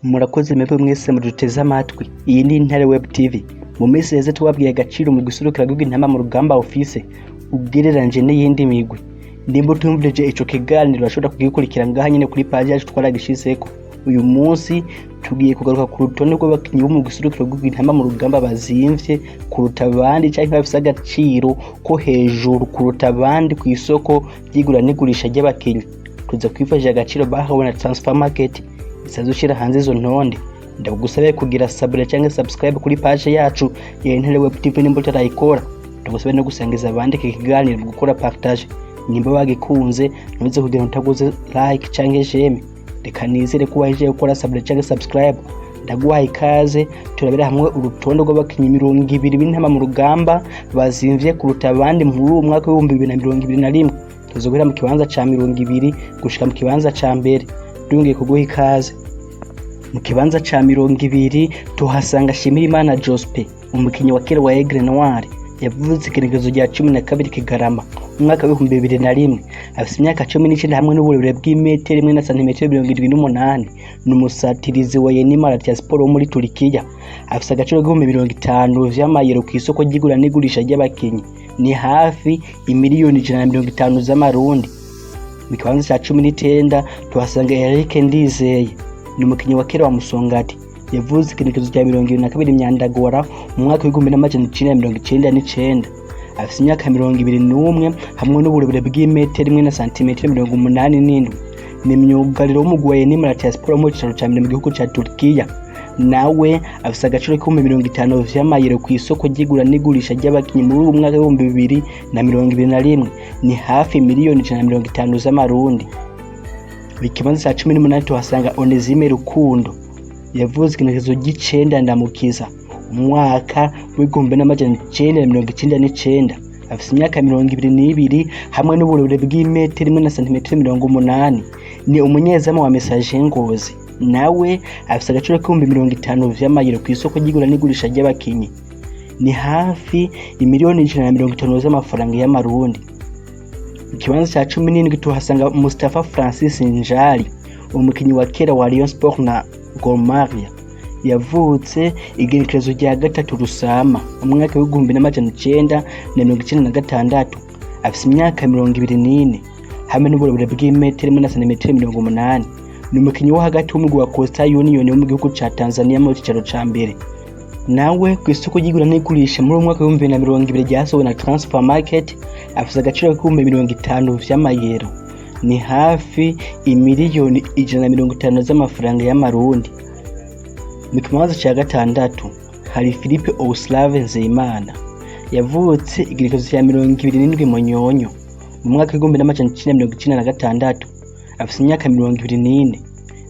Murakoze mwebwe mwese muduteze amatwi. Iyi ni Intare Web TV. Mu minsi yeze tubabwiye agaciro mu gusurukira rw'Intamba mu rugamba office ugereranje n'iyindi migwi. Nimba utumvije ico kiganiro urashobora kugikurikira ngaha nyene kuri page yacu twaragishizeko. Uyu munsi tugiye kugaruka ku rutonde rw'abakinyi bo mu gusurukira rw'Intamba mu rugamba bazimvye kuruta abandi canke bafise agaciro ko hejuru kuruta abandi kw'isoko ry'igura n'igurisha ry'abakinyi. Tuza kwifashisha agaciro bahawe na transfer market isazushira hanze izo ntonde. Ndagusabe kugira subscribe kuri page yacu ya Intare Web TV nimba utarayikora. Ndagusabe no gusangiza abandi iki kiganiro gukora partage. Nimba bagikunze ntuze kugira utaguze like canke j'aime. Reka nizere ko waje gukora subscribe. Ndaguha ikaze turabira hamwe urutonde rw'abakinyi 200 b'Intamba mu rugamba bazimvye kuruta abandi muri uwo mwaka wa 2021. Tuzogera mu kibanza ca 200 gushika mu kibanza ca mbere. Dungiye kuguha ikaze. Mu kibanza ca 200 tuhasanga Shimirimana Jospe, umukinyi wa kera wa Aigle Noir, yavutse igenekerezo rya 12 Kigarama umwaka wa 2001. Afise imyaka 19 hamwe n'uburebure bw'imetero 1 na santimetero 78. Numusatirizi wa Yenimara ya Sport wo muri Turkiya. Afise agaciro k'50 vy'amayero kw'isoko ry'igura n'igurisha ry'abakinyi. Ni hafi imiriyoni 150 z'amarundi. Mu kibanza ca 19 tuhasanga Eric Ndizeye, ni umukinyi wa kera wa Musongati, yavuze igenekerezo rya 22 Myandagora mu mwaka wa 1999. Afise imyaka 21 hamwe n'uburebure bw'imetero 1 na santimetero 87. Ni myugariro w'umugwi wa Yenimara ya Sport mu cicaro ca mbere mu gihugu ca Turkiya. Nawe afise agaciro k'50 vy'amayero kw'isoko ry'igura n'igurisha ry'abakinyi muri uwo mwaka wa 2021. Ni hafi miliyoni 150 z'amarundi. Ikibanza ca 18 tuhasanga Onezime Rukundo, yavuze igenekerezo ry'icenda ndamukiza umwaka w'1999. Afise imyaka 22 hamwe n'uburebure bw'imetero 1 na santimetero 80. Ni umunyezamu wa Message Ngozi. Nawe afise agaciro k'50 vy'amayero kw'isoko ry'igura n'igurisha ry'abakinyi. Ni hafi imiriyoni 150 z'amafaranga y'amarundi. Ikibanza ca 17 tuhasanga Mustafa Francis Njali, umukinyi wa kera wa Rayon Sport na Gor Mahia, yavutse igenekerezo rya 3 Rusama umwaka wa 1996. Afise imyaka 24 hamwe n'uburebure bw'imetero 1 na santimetero 80. Ni umukinyi wo hagati w'umugwi wa Coastal Union wo mu gihugu ca Tanzania mu cicaro ca mbere. Nawe kw'isoko ry'igura n'igurisha muri umwaka wa 2020 ryasohowe na transfer market, afise agaciro k'50 vy'amayero. Ni hafi imiriyoni 150 z'amafaranga y'amarundi. Mu kibanza ca 6 hari Philipp Nzeyimana, yavutse igenekerezo rya 27 Munyonyo mu mwaka wa 1996. Afise imyaka 24.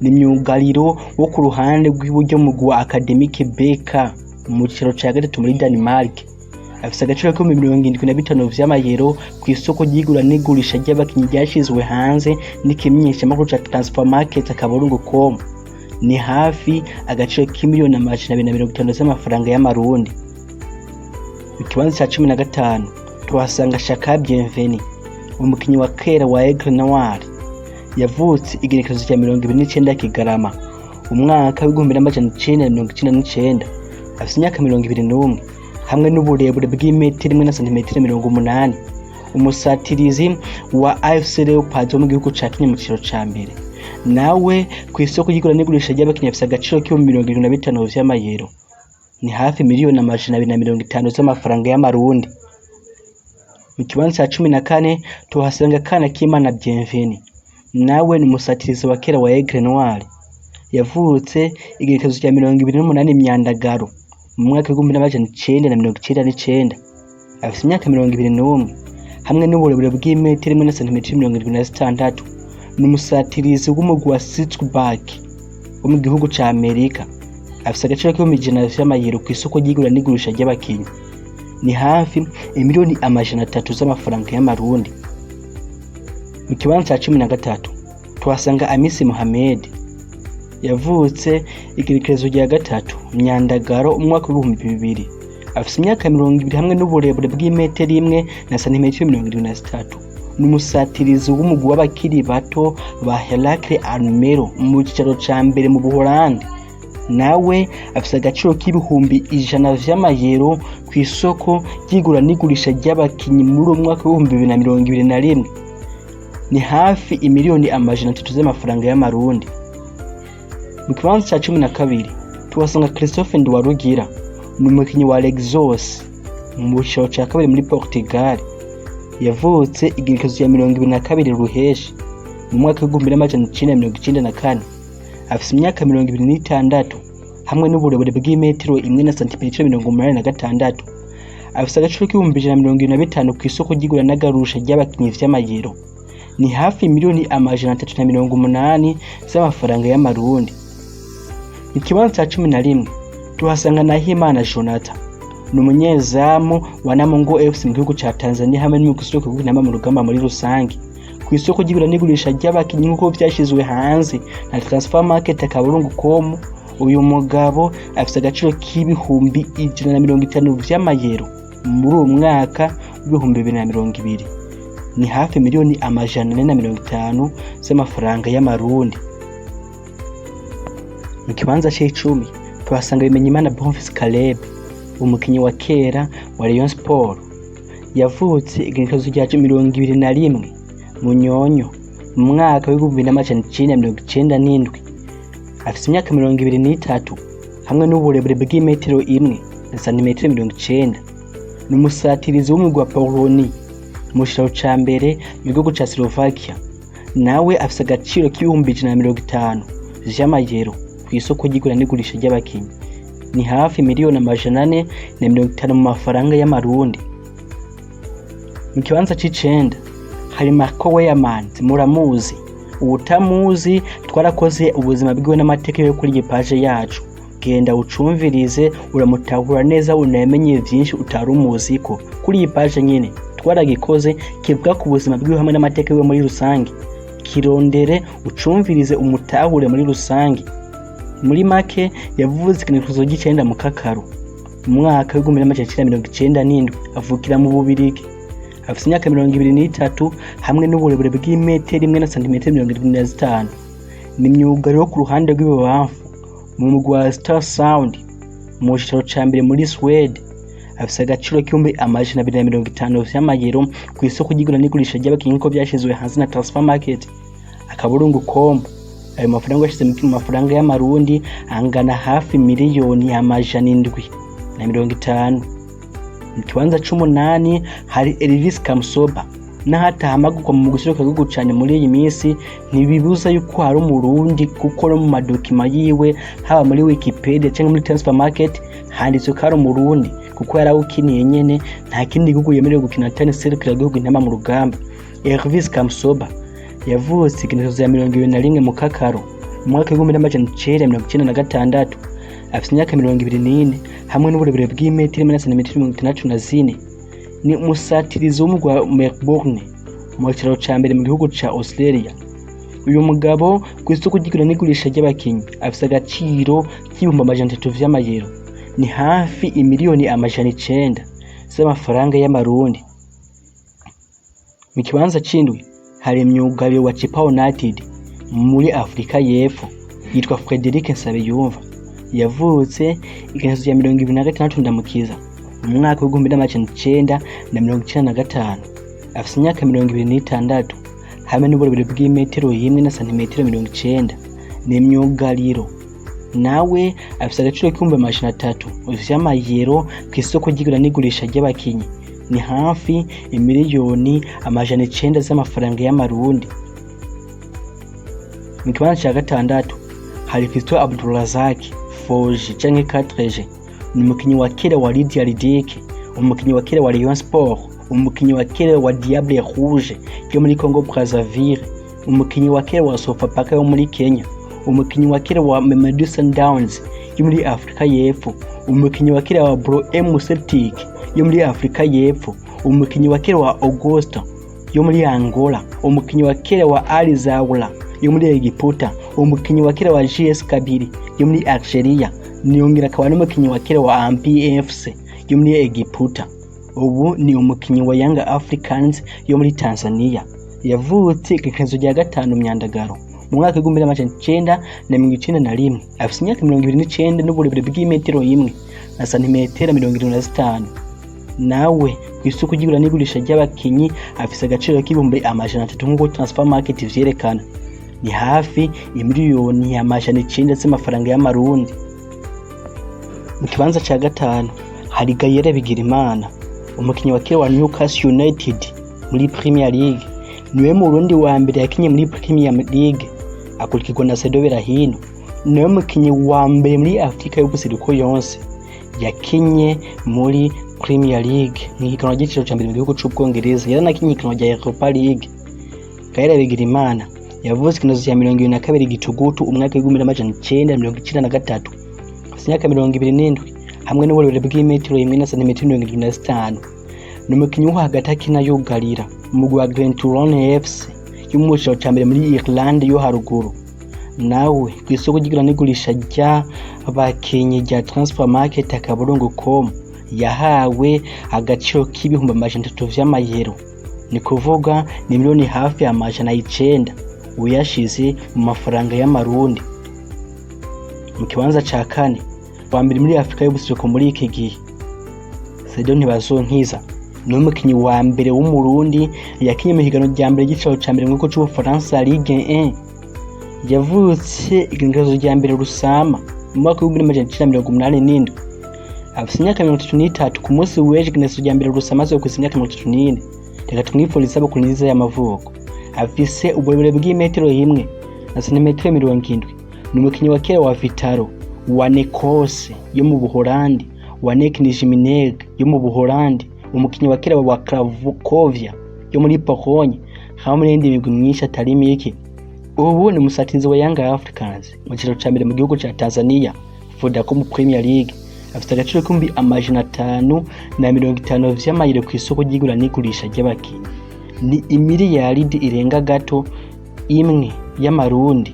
Ni myugariro wo ku ruhande rw'iburyo mu gwa Academic Beka mu cicaro ca 3 muri Denmark. Afise agaciro ko 75 vy'amayero kw'isoko ry'igura n'igurisha ry'abakinyi ryashizwe hanze n'ikimenyesha makuru ca transfer market akaburungu.com. Ni hafi agaciro k'imiliyoni 250 z'amafaranga y'amarundi. Mu kibanza ca 15 tuhasanga Shaka Bienveni, umukinyi wa kera wa Aigle Noir, yavutse igenekerezo rya 29 Kigarama umwaka wa 1999. Afise imyaka 21 hamwe n'uburebure bw'imetero 1 na santimetero 80. Umusatirizi wa AFC Leopards wo mu gihugu ca Kenya mu cicaro ca mbere. Nawe kw'isoko ry'igura n'igurisha ry'abakinyi afise agaciro k'75 vy'amayero. Ni hafi miliyoni 250 z'amafaranga y'amarundi. Mu kibanza ca 14 tuhasanga Kana Kimana Bienveni. Nawe ni umusatirizi wa kera wa Aigle Noir, yavutse igenekerezo rya 28 Myandagaro mu mwaka wa 1999. Afise imyaka 21 hamwe n'uburebure bw'imetero 1 na santimetero 76. Ni umusatirizi w'umugwi wa Sitzback wo mu gihugu ca Amerika. Afise agaciro k'100 vy'amayero kw'isoko ry'igura n'igurisha ry'abakinyi. Ni hafi imiliyoni 300 z'amafaranga y'amarundi. Mu kibanza ca 13 tuhasanga Amissi Mohamed, yavutse igenekerezo rya 3 Myandagaro umwaka wa 2000. Afise imyaka 20 hamwe n'uburebure bw'imetero 1 na santimetero 73. n'umusatirizi w'umugwi w'abakiri bato ba Heracles Almelo mu cicaro ca mbere mu Buholandi. Nawe afise agaciro k'ibihumbi 100 vy'amayero kw'isoko ry'igura n'igurisha ry'abakinyi muri uwo mwaka w'2021. Ni hafi imiriyoni 300 z'amafaranga y'amarundi. Mu kibanza ca 12 tuhasanga Christophe Nduwarugira, n'umukinyi wa Lexos mu cicaro ca kabiri muri Portugal. Yavutse igenekerezo ya 22 Ruheshi mu mwaka w'1994. Afise imyaka 26 hamwe n'uburebure bw'imetero 1 na santimetero 86. Afise agaciro k'ibihumbi 125 kw'isoko ry'igura n'agarusha ry'abakinyi vy'amayero. Ni hafi miliyoni 380 z'amafaranga y'amarundi. Mu kibanza ca 11 tuhasanga Nahimana Jonathan, n'umunyezamu wa Namungo FC mu gihugu ca Tanzania hamwe n'umukisoko w'Intamba mu rugamba muri rusangi. Kw'isoko ry'igura n'igurisha ry'abakinyi nk'uko vyashizwe hanze na transfer market akaburungu.com, uyu mugabo afise agaciro k'ibihumbi 150 vy'amayero muri uwo mwaka w'2020. Ni hafi miliyoni 450 z'amafaranga y'amarundi. Mu kibanza c'10 tuhasanga Bimenyimana Bonfils Caleb, umukinyi wa kera wa Rayon Sport. Yavutse igenekerezo rya 21 Munyonyo mu mwaka w'1997. Afise imyaka 23 hamwe n'uburebure bw'imetero 1 na santimetero 90. N'umusatirizi w'umugwi wa Poloni mu cicaro ca mbere mu gihugu ca Slovakia. Nawe afise agaciro k'ibihumbi 150 vy'amayero kw'isoko ry'igura n'igurisha ry'abakinyi. Ni hafi miliyoni 450 mu mafaranga y'amarundi. Mu kibanza c'9 hari Marco Weymans, muramuzi. Ubutamuzi twarakoze ubuzima bwiwe n'amateka yo kuri page yacu. Genda ucumvirize uramutahura neza, unamenye vyinshi utarumuziko. Kuri iyi page nyene twaragikoze kivuga ku buzima bwiwe hamwe n'amateka yo muri rusangi. Kirondere ucumvirize umutahure muri rusangi. Muri make yavuze ikinekerezo g'9 mu Kakaro mu mwaka w'1997. Avukira mu Bubirigi. Afise imyaka 23 hamwe n'uburebure bw'imetero 1 na santimetero 75. Ni myugariro ku ruhande rw'ibubamfu mu mugwi wa Star Sound mu cicaro ca mbere muri Swede. Afise agaciro k'ibihumbi 250 vy'amayero kw'isoko ry'igura n'igurisha ry'abakinyi nk'uko vyashizwe hanze na transfer market akaburungu.com. Ayo mafaranga yashize mu mafaranga y'amarundi angana hafi miliyoni 750. Mu kibanza c'8 hari Elvis Kamsoba. N'ahatahamagurwa mu gushiruka gihugu cane muri iyi minsi, ntibibuza yuko hari umurundi kuko no mu madokima yiwe haba muri Wikipedia cyangwa muri transfer market handitswe ko hari umurundi kuko yarawukiniye nyene. Nta kindi gihugu yemerewe gukina tennis serukira gihugu Intamba mu rugamba. Elvis Kamsoba yavutse igenekerezo ya 21 mu Kakaro mu mwaka w'1996. Afise imyaka 24 hamwe n'uburebure bw'imetero 1 na santimetero 64. Ni umusatirizi w'umugwi wa Melbourne mu cicaro ca mbere mu gihugu ca Australia. Uyu mugabo kw'isoko ry'igura n'igurisha ry'abakinyi afise agaciro k'ibihumbi 300 vy'amayero. Ni hafi imiriyoni 900 z'amafaranga y'amarundi. Mu kibanza c'indwi hari imyugariro wa Chipa United muri Afrika y'Epfo yitwa Frederic Nsabiyumva. Yavutse igenekerezo ya 26 Ndamukiza mu mwaka w'1995. Afise imyaka 26 hamwe n'uburebure bw'imetero 1 na santimetero 90. Ni imyugariro. Nawe afise agaciro k'ibihumbi 300 vy'amayero kw'isoko ry'igura n'igurisha ry'abakinyi. Ni hafi imiriyoni 900 z'amafaranga y'amarundi. Mu kibanza ca 6 hari Fiston Abdulrazak Foji canke Katreje. Ni umukinyi wa kera wa Lydia Lidike, umukinyi wa kera wa Rayon Sport, umukinyi wa kera wa Diable Rouge yo muri Congo Brazzaville, umukinyi wa kera wa Sofapaka yo muri Kenya, umukinyi wa kera wa Mamelodi Sundowns yo muri Afrika y'Epfo, umukinyi wa kera wa Bro M Celtic yo muri Afrika y'Epfo, umukinyi wa kera wa Augusta yo muri Angola, umukinyi wa kera wa Ali Zaula yo muri Egiputa, umukinyi wa kera wa GS Kabiri yo muri Algeria, niyongera akaba n'umukinyi wa kera wa Ampi FC yo muri Egiputa. ubu ni umukinyi wa Young Africans yo muri Tanzania. Yavutse igenekerezo rya gatanu Myandagaro mu mwaka w'1991. Afise imyaka 29 n'uburebure bw'imetero 1 na santimetero 75. Nawe kw'isoko ry'igura n'igurisha ry'abakinyi afise agaciro k'ibihumbi 300 nk'uko transfer market vyerekana. Ni hafi imiriyoni y'amajana 9 z'amafaranga y'amarundi. Mu kibanza ca gatanu hari Gaël Bigirimana, umukinyi wa kera wa Newcastle United muri Premier League. Niwe Murundi wa mbere yakinye muri Premier League, akurikirwa na Saido Berahino. Niwe mukinyi wa mbere muri Afrika y'ubuseruko yonse yakinye muri Premier League nk'ihiganwa ry'igiciro ca mbere mu gihugu c'Ubwongereza. Yaranakinye ihiganwa rya Europa League. Gaël Bigirimana yavuze igenekerezo rya 22 Gitugutu umwaka w'1993. Afise imyaka 27 hamwe n'uburebure bw'imetero 1 na santimetero 75. Ni umukinyi wo hagati akina yugarira umugwi wa Gatanu FC y'umuciro ca mbere muri Ireland yo haruguru. Nawe kw'isoko ry'igura n'igurisha ry'abakinyi rya transfer market akaburungu.com yahawe agaciro k'ibihumbi 300 vy'amayero, ni kuvuga ni miliyoni hafi amajana 9 uyashize mu mafaranga y'amarundi. Mu kibanza ca kane wa mbere muri Afrika y'ubuseruko muri iki gihe Saido Ntibazonkiza ni umukinyi wa mbere w'umurundi yakinye mu higanwa rya mbere ry'igiciro ca mbere mu gihugu c'Ubufaransa Ligue 1. Yavutse igenekerezo rya mbere Rusama mu mwaka w'1987. Afise imyaka 33 ku munsi w'ejo igenekerezo rya mbere Rusama zo kwisa imyaka 34. Reka tumwifurize isabukuru nziza y'amavuko. Afise uburebure bw'imetero 1 na santimetero 70. Ni umukinyi wa kera wa Vitaro, wa Nekose yo mu Buholandi, wa Neknijmineg yo mu Buholandi, umukinyi wa kera wa Krakovia yo muri Pologne, hamwe n'indi migwi myinshi atari mike. Ubu ni musatirizi wa Young Africans mu giciro ca mbere mu gihugu ca Tanzania, Vodacom Premier League. Afite agaciro k'ibihumbi 550 vy'amayero kw'isoko ry'igura n'igurisha ry'abakinyi. Ni imiriyaridi irenga gato imwe y'amarundi.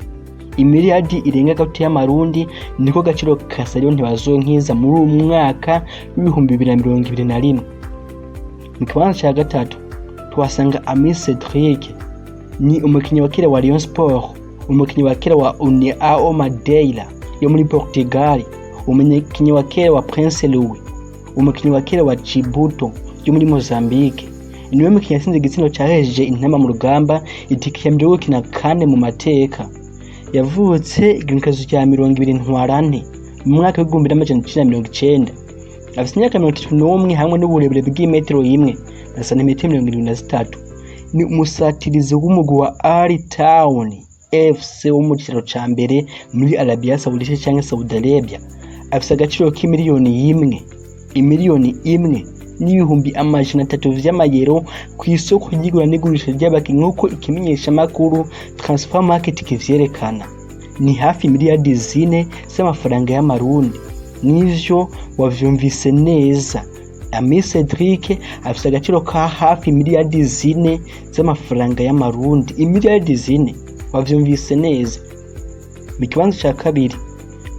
Imiriyaridi irenga gato y'amarundi niko gaciro ka Saido Ntibazonkiza muri umwaka w'2021. Mu kibanza ca gatatu tuhasanga Amissi Cedric, ni umukinyi wa kera wa Lyon Sport, umukinyi wa kera wa União Madeira yo muri Portugal, umukinyi wa kera wa Prince Louis, umukinyi wa kera wa Chibuto yo muri Mozambique. Niwe mukinyi yasinze igitsina cahejeje Intamba mu rugamba itike ya mbere gukina kane mu mateka. Yavutse igenekerezo rya 20 Ntwarante mu mwaka w'1990. Afise imyaka 31 hamwe n'uburebure bw'imetero 1 na santimetero 73. Ni umusatirizi w'umugwi wa Al Town FC wo mu giciro ca mbere muri Arabia Saudite canke Saudi Arabia. Afise agaciro k'imiliyoni 1, imiriyoni 1 n'ibihumbi 300 vy'amayero kw'isoko ry'igura n'igurisha ry'abakinyi nk'uko ikimenyesha makuru transfer market kivyerekana. Ni hafi miliyardi 4 z'amafaranga y'amarundi. Nivyo wavyumvise neza. Amissi Cedric afise agaciro ka hafi miliyardi 4 z'amafaranga y'amarundi. Imiliyardi 4 wavyumvise neza. Mu kibanza ca kabiri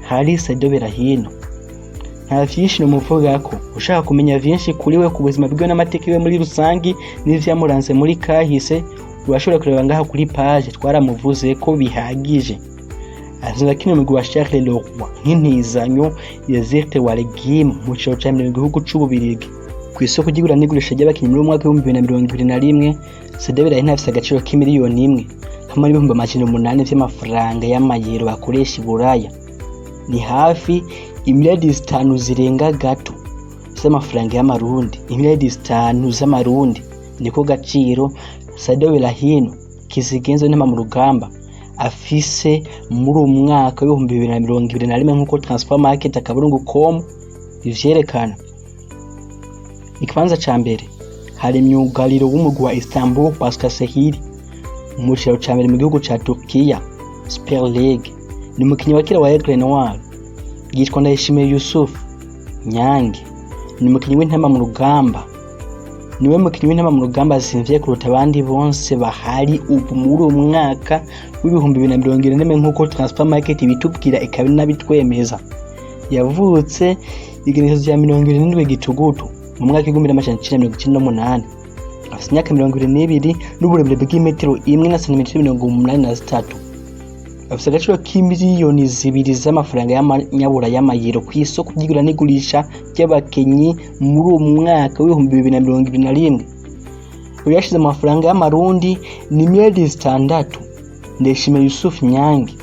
hari Saido Berahino. Nta vyinshi numuvugako. Ushaka kumenya vyinshi kuri we ku buzima bwiwe n'amateka yiwe muri rusangi n'ivyamuranze muri kahise, urashobora kureba ngaha kuri page twaramuvuze ko bihagije. Azina kino mugwi wa Charles Leroy nk'intizanyo ya Zerte wa Regime mu ciro ca mbere mu gihugu c'Ububirigi. Kw'isoko ry'igura n'igurisha ry'abakinyi muri mwaka w'2021 Saido Berahino afise agaciro k'imiliyoni 1 hamwe n'ibihumbi 800 vy'amafaranga y'amayero bakoresha i Buraya. Ni hafi imiriyaridi 5 zirenga gato z'amafaranga y'amarundi. Imiriyaridi 5 z'amarundi niko gaciro Saido Berahino kizigenzo Intamba mu rugamba afise muri umwaka w'2021 nk'uko transfer market akaburungu.com ivyerekana. Ikibanza ca mbere hari myugariro w'umugwi wa Istanbul Başakşehir mu ciro ca mbere mu gihugu ca Turkiya Super League. Ni umukinyi wa kera wa Aigle Noir yitwa Ndayishimiye Yusuf Nyange. Ni umukinyi w'Intamba mu rugamba. Niwe mukinyi w'Intamba mu rugamba bazimvye kuruta abandi bonse bahari ubu muri umwaka w'2024 nk'uko transfer market bitubwira ikabiri nabitwemeza. Yavutse igenekerezo rya 27 Gitugutu mu mwaka w'1998. Afise imyaka 22 n'uburebure bw'imetero 1 na santimetero 83. Afise agaciro k'imiriyoni 2 z'amafaranga y'amanyabura y'amayero kw'isoko ry'igura n'igurisha ry'abakinyi muri uwo mwaka w'2021. Uyashize mu mafaranga y'amarundi ni miliyoni 6. Ndeshime Yusuf Nyange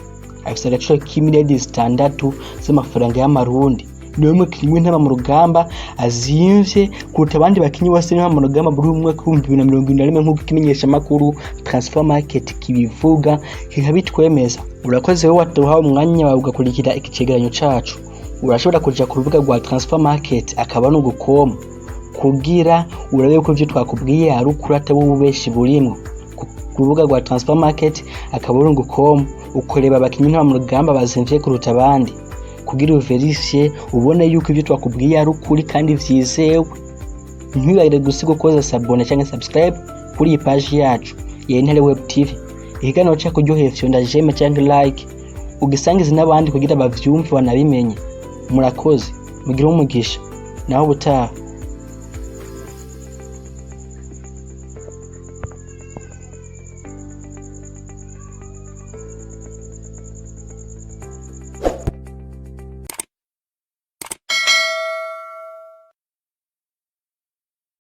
afise agaciro k'imiliyoni 6 z'amafaranga y'amarundi. Niwe mukinyi w'Intamba mu rugamba azimvye kuruta abandi bakinyi bose b'Intamba mu rugamba muri uyu mwaka w'2021 nk'uko Ikimenyesha makuru transfer market kibivuga kikabitwemeza. Urakoze wowe watuhawe umwanya wawe ugakurikira ikicegeranyo cacu. Urashobora kuja ku rubuga rwa transfer market akaba n'ugukom kugira urabe ko ivyo twakubwiye ari ukuri atabo ububeshi burimwo. Ku rubuga rwa transfer market akaba n'ugukom ukoreba abakinyi Intamba mu rugamba bazimvye kuruta abandi kugira uverifye ubone yuko ivyo twakubwiye ari ukuri kandi vyizewe. Ntiwibagire gusiga ukoza sabone cyangwa subscribe kuri iyi page yacu ya Intare Web TV. Ikiganiro cyo kuryohera fyonda jeme cyangwa like ugisangize n'abandi kugira bavyumve banabimenye. Murakoze mugire umugisha naho butaha.